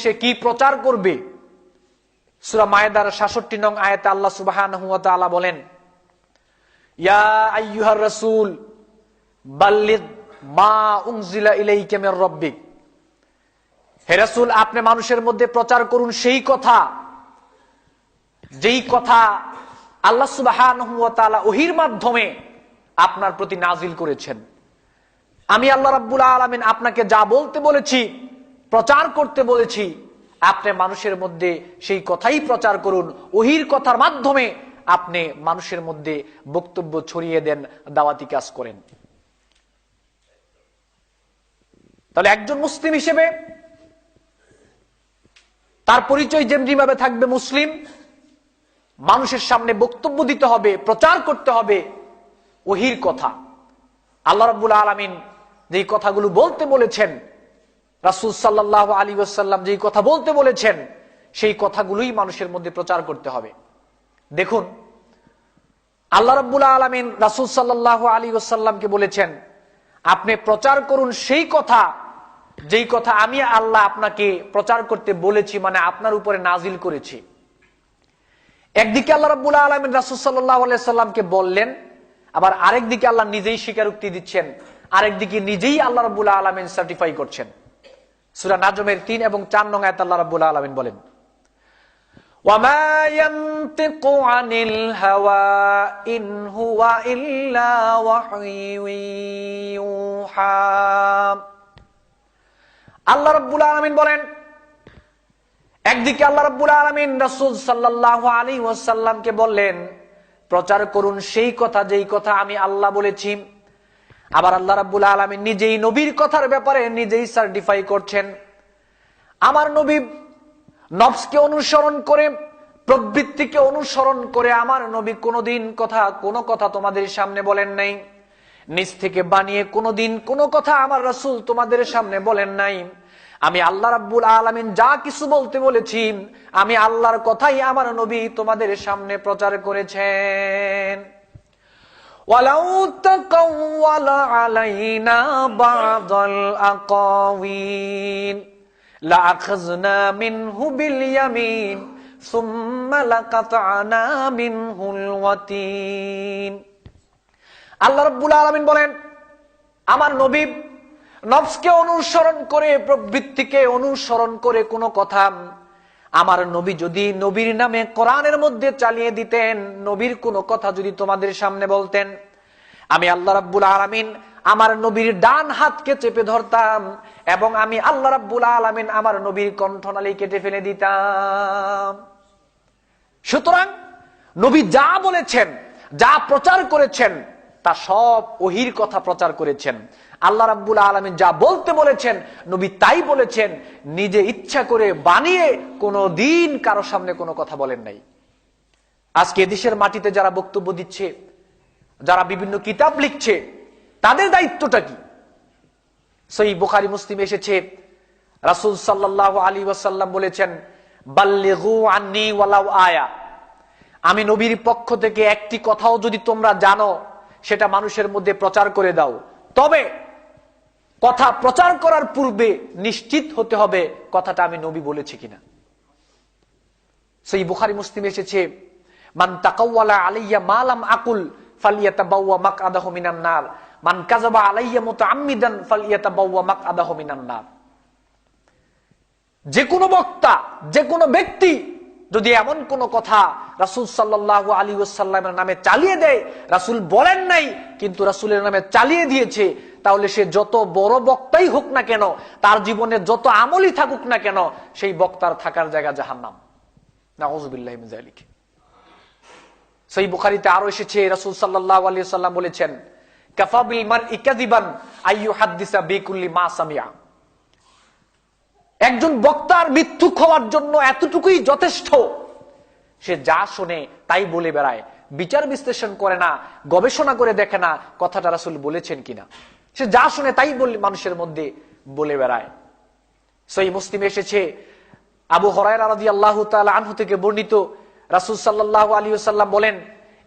সে কি প্রচার করবে? সূরা মায়েদার 66 নং আয়াতে আল্লাহ সুবহানাহু ওয়া তাআলা বলেন, ইয়া আইয়ুহার রাসূল বাল্লিগ মা উনজিলা ইলাইকা মির রাব্বিক। হে রাসূল, আপনি মানুষের মধ্যে প্রচার করুন সেই কথা যেই কথা আল্লাহ সুবহানাহু ওয়া তাআলা ওহীর মাধ্যমে আপনার প্রতি নাজিল করেছেন। আমি আল্লাহ রাব্বুল আলামিন আপনাকে যা বলতে বলেছি, প্রচার করতে বলেছি, আপনি মানুষের মধ্যে সেই কথাই প্রচার করুন। ওহীর কথার মাধ্যমে আপনি মানুষের মধ্যে বক্তব্য ছড়িয়ে দেন, দাওয়াতি কাজ করেন। তাহলে একজন মুসলিম হিসেবে তার পরিচয় যেমনিভাবে থাকবে মুসলিম, মানুষের সামনে বক্তব্য দিতে হবে, প্রচার করতে হবে ওহীর কথা। আল্লাহ রাব্বুল আলামিন যেই কথাগুলো বলতে বলেছেন, রাসূল সাল্লাল্লাহু আলাইহি ওয়াসাল্লাম যেই কথা বলতে বলেছেন, সেই কথাগুলোই মানুষের মধ্যে প্রচার করতে হবে। দেখুন, আল্লাহ রাব্বুল আলামিন রাসূল সাল্লাল্লাহু আলাইহি ওয়াসাল্লামকে বলেছেন, আপনি প্রচার করুন সেই কথা যেই কথা আমি আল্লাহ আপনাকে প্রচার করতে বলেছি, মানে আপনার উপরে নাজিল করেছি। একদিকে আল্লাহ রাব্বুল আলামিন রাসূল সাল্লাল্লাহু আলাইহি ওয়াসাল্লামকে বললেন, আবার আরেকদিকে আল্লাহ নিজেই স্বীকারোক্তি দিচ্ছেন, আরেকদিকে নিজেই আল্লাহ রাব্বুল আলামিন সার্টিফাই করছেন। সূরা নাজমের 3 এবং 4 নং আয়াতে আল্লাহ রাব্বুল আলামিন বলেন, ওয়ামা ইয়ানতিকু আনিল হাওয়া ইন হুয়া ইল্লা ওয়াহয়ুন ইউহা। আল্লাহ রাব্বুল আলামিন বলেন, একদিকে আল্লাহ রাব্বুল আলামিন রাসূল সাল্লাল্লাহু আলাইহি ওয়াসাল্লামকে বললেন, প্রচার করুন সেই কথা যেই কথা আমি আল্লাহ বলেছি। আবার আল্লাহ রাব্বুল আলামিন নিজেই নবীর কথার ব্যাপারে নিজেই সার্টিফাই করছেন। আমার নবী নফসকে অনুসরণ করে, প্রবৃত্তিকে অনুসরণ করে আমার নবী কোনো কথা তোমাদের সামনে বলেন নাই। নিজ থেকে বানিয়ে কোনোদিন কোনো কথা আমার রাসূল তোমাদের সামনে বলেন নাই। আমি আল্লাহ রাব্বুল আলামিন যা কিছু বলতে বলেছি, আমি আল্লাহর কথাই আমার নবী তোমাদের সামনে প্রচার করেছেন। ওয়ালাউ তাকাওয়ালা আলাইনা বা'দাল আকাওয়িল লাআখাযনা মিনহু বিল ইয়ামিন সুম্মা লাকাতআনা মিনহুল ওয়াতিন। আল্লাহ রাব্বুল আলামিন বলেন, আমার নবী নফসকে অনুসরণ করে, প্রবৃত্তিকে অনুসরণ করে কোনো কথা আমার নবী যদি নবীর নামে কোরআনের মধ্যে চালিয়ে দিতেন, নবীর কোনো কথা যদি তোমাদের সামনে বলতেন, আমি আল্লাহ রাব্বুল আলামিন আমার নবীর ডান হাতকে চেপে ধরতাম এবং আমি আল্লাহ রাব্বুল আলামিন আমার নবীর কণ্ঠনালী কেটে ফেলে দিতাম। সুতরাং নবী যা বলেছেন, যা প্রচার করেছেন, তা সব ওহীর কথা প্রচার করেছেন। আল্লাহ রাব্বুল আলামিন যা বলতে বলেছেন, নবী তাই বলেছেন। নিজে ইচ্ছা করে বানিয়ে কোনো দিন কারো সামনে কোনো কথা বলেন নাই। আজকে দেশের মাটিতে যারা বক্তব্য দিচ্ছে, যারা বিভিন্ন কিতাব লিখছে, তাদের দায়িত্বটা কি? সহিহ বুখারী মুসলিমে এসেছে, রাসূল সাল্লাল্লাহু আলাইহি ওয়াসাল্লাম বলেছেন, বাল্লিগু আন্নী ওয়ালাউ আয়া। আমি নবীর পক্ষ থেকে একটি কথাও যদি তোমরা জানো, সেটা মানুষের মধ্যে প্রচার করে দাও। তবে কথা প্রচার করার পূর্বে নিশ্চিত হতে হবে কথাটা আমি নবী বলেছি কিনা। সহিহ বুখারী মুসলিমে এসেছে, মান তাকাওয়ালা আলাইয়া মা লাম আকুল ফালিয়াতাবাওয়া মাকআদাহু মিনান নার, মান কাযাবা আলাইয়া মুতাআম্মিদান ফালিয়াতাবাওয়া মাকআদাহু মিনান নার। যে কোনো বক্তা, যে কোনো ব্যক্তি যদি এমন কোন কথা রাসূল সাল্লাল্লাহু আলাইহি ওয়াসাল্লামের নামে চালিয়ে দেয়, রাসূল বলেন নাই কিন্তু রাসূলের নামে চালিয়ে দিয়েছে, তাহলে সে যত বড় বক্তাই হোক না কেন, তার জীবনে যত আমলই থাকুক না কেন, সেই বক্তার থাকার জায়গা জাহান্নাম। নাউযুবিল্লাহি মিন যালিক। সহিহ বুখারীতে আরো এসেছে, রাসূল সাল্লাল্লাহু আলাইহি ওয়াসাল্লাম বলেছেন, কাফা বিল মারই কাযিবান আইয়ুহাদ্দিসা বিকুল্লি মা সামিআ। একজন বক্তার মিথ্যুক হওয়ার জন্য এতটুকুই যথেষ্ট, সে যা শোনে তাই বলে বেড়ায়, বিচার বিশ্লেষণ করে না, গবেষণা করে দেখে না কথাটা রাসূল বলেছেন কিনা। সে যা শুনে তাই মানুষের মধ্যে বলে বেড়ায়। সহিহ মুসলিমে এসেছে, আবু হুরায়রা রাদিয়াল্লাহু তাআলা আনহু থেকে বর্ণিত, রাসূল সাল্লাল্লাহু আলাইহি ওয়াসাল্লাম বলেন,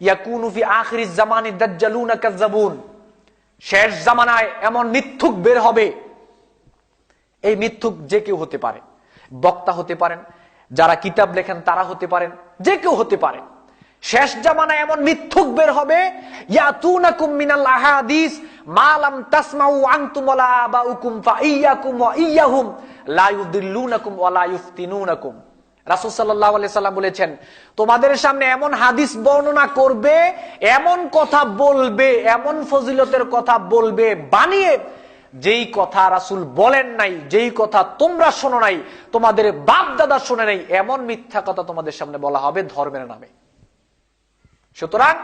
ইয়াকুনু ফি আখিরিজ জামানি দাজ্জালুনা কাযাবুন। শেষ জামানায় এমন মিথ্যুক বের হবে, এই মিথ্যুক যে কেউ হতে পারে, বক্তা হতে পারেন, যারা কিতাব লেখেন তারা হতে পারেন, যে কেউ হতে পারে। শেষ জামানায় এমন মিথ্যুক বের হবে, ইয়াতুনাকুম মিনাল আহাদিস মা লাম তাসমাউ আনতুম ওয়ালা আবাউকুম ফাইয়াকুম ওয়া ইয়্যাহুম লা ইউদিল্লুনাকুম ওয়া লা ইফতিনুনাকুম। রাসূল সাল্লাল্লাহু আলাইহি সাল্লাম বলেছেন, তোমাদের সামনে এমন হাদিস বর্ণনা করবে, এমন কথা বলবে, এমন ফজিলতের কথা বলবে বানিয়ে, যেই কথা রাসূল বলেন নাই, যেই কথা তোমরা শোনো নাই, তোমাদের বাপ দাদা শুনে নাই, এমন মিথ্যা কথা তোমাদের সামনে বলা হবে ধর্মের নামে। সুতরাং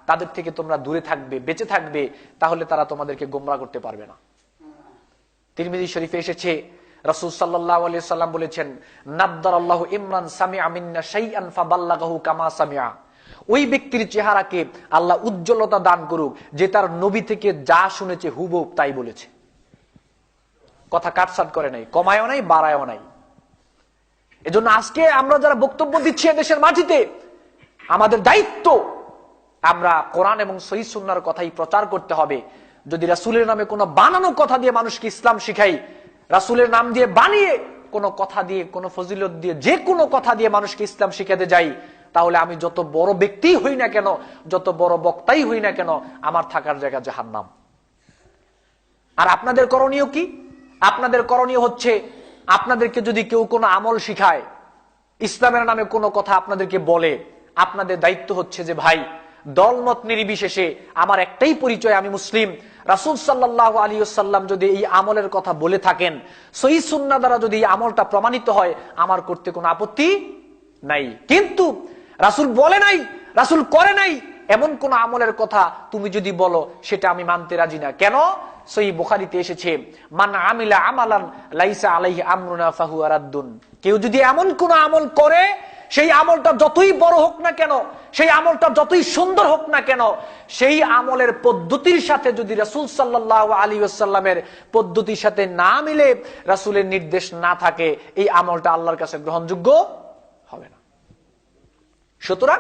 তাদের থেকে তোমরা দূরে থাকবে, বেঁচে থাকবে, তাহলে তারা তোমাদেরকে গোমরাহ করতে পারবে না। তিরমিজি শরীফে এসেছে, রাসূল সাল্লাল্লাহু আলাইহি সাল্লাম বলেছেন, নাদ্দারাল্লাহু ইমরান সামিআ মিন্না শাইআন ফাবাল্লাগাহু কামা সামিআ। ওই ব্যক্তির চেহারাকে আল্লাহ উজ্জ্বলতা দান করুক, যে তার নবী থেকে যা শুনেছে হুবহু তাই বলেছে, কথা কাটছাট করে নাই, কমায়ও নাই, বাড়ায়ও নাই। এজন্য আজকে আমরা যারা বক্তব্য দিচ্ছি দেশের মাটিতে, আমাদের দায়িত্ব আমরা কোরআন এবং সহিহ সুন্নাহর কথাই প্রচার করতে হবে। যদি রাসূলের নামে কোনো বানানো কথা দিয়ে মানুষকে ইসলাম শিখাই, রাসূলের নাম দিয়ে বানিয়ে কোনো কথা দিয়ে, কোনো ফজিলত দিয়ে, যে কোনো কথা দিয়ে মানুষকে ইসলাম শিখাতে যাই, তাহলে আমি যত বড় ব্যক্তি হই না কেন, যত বড় বক্তাই হই না কেন, আমার থাকার জায়গা জাহান্নাম। আর আপনাদের করণীয় কি? আপনাদের করণীয় হচ্ছে, আপনাদেরকে যদি কেউ কোনো আমল শিখায়, ইসলামের নামে কোনো কথা আপনাদেরকে বলে, আপনাদের দায়িত্ব হচ্ছে যে ভাই, দলমত নির্বিশেষে আমার একটাই পরিচয়, আমি মুসলিম। রাসূল সাল্লাল্লাহু আলাইহি ওয়াসাল্লাম যদি এই আমলের কথা বলে থাকেন, সহিহ সুন্নাহ দ্বারা যদি এই আমলটা প্রমাণিত হয়, আমার করতে কোনো আপত্তি নাই। কিন্তু রাসূল বলে নাই, রাসূল করে নাই, এমন কোন আমলের কথা তুমি যদি বলো, সেটা আমি মানতে রাজি না। কেন? সহিহ বুখারীতে এসেছে, মান আমিলা আমালান লাইসা আলাইহি আমরুনা ফাহুয়া রাদ্দুন। কেউ যদি এমন কোন আমল করে, সেই আমলটা যতই বড় হোক না কেন, সেই আমলটা যতই সুন্দর হোক না কেন, সেই আমলের পদ্ধতির সাথে যদি রাসূল সাল্লাল্লাহু আলাইহি ওয়াসাল্লামের পদ্ধতির সাথে না মিলে, রাসূলের নির্দেশ না থাকে, এই আমলটা আল্লাহর কাছে গ্রহণযোগ্য হবে না। সুতরাং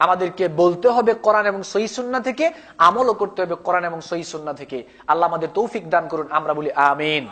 আমাদেরকে বলতে হবে কোরআন এবং সহিহ সুন্নাহ থেকে, আমলও করতে হবে কোরআন এবং সহিহ সুন্নাহ থেকে। আল্লাহ আমাদের তৌফিক দান করুন, আমরা বলি আমিন।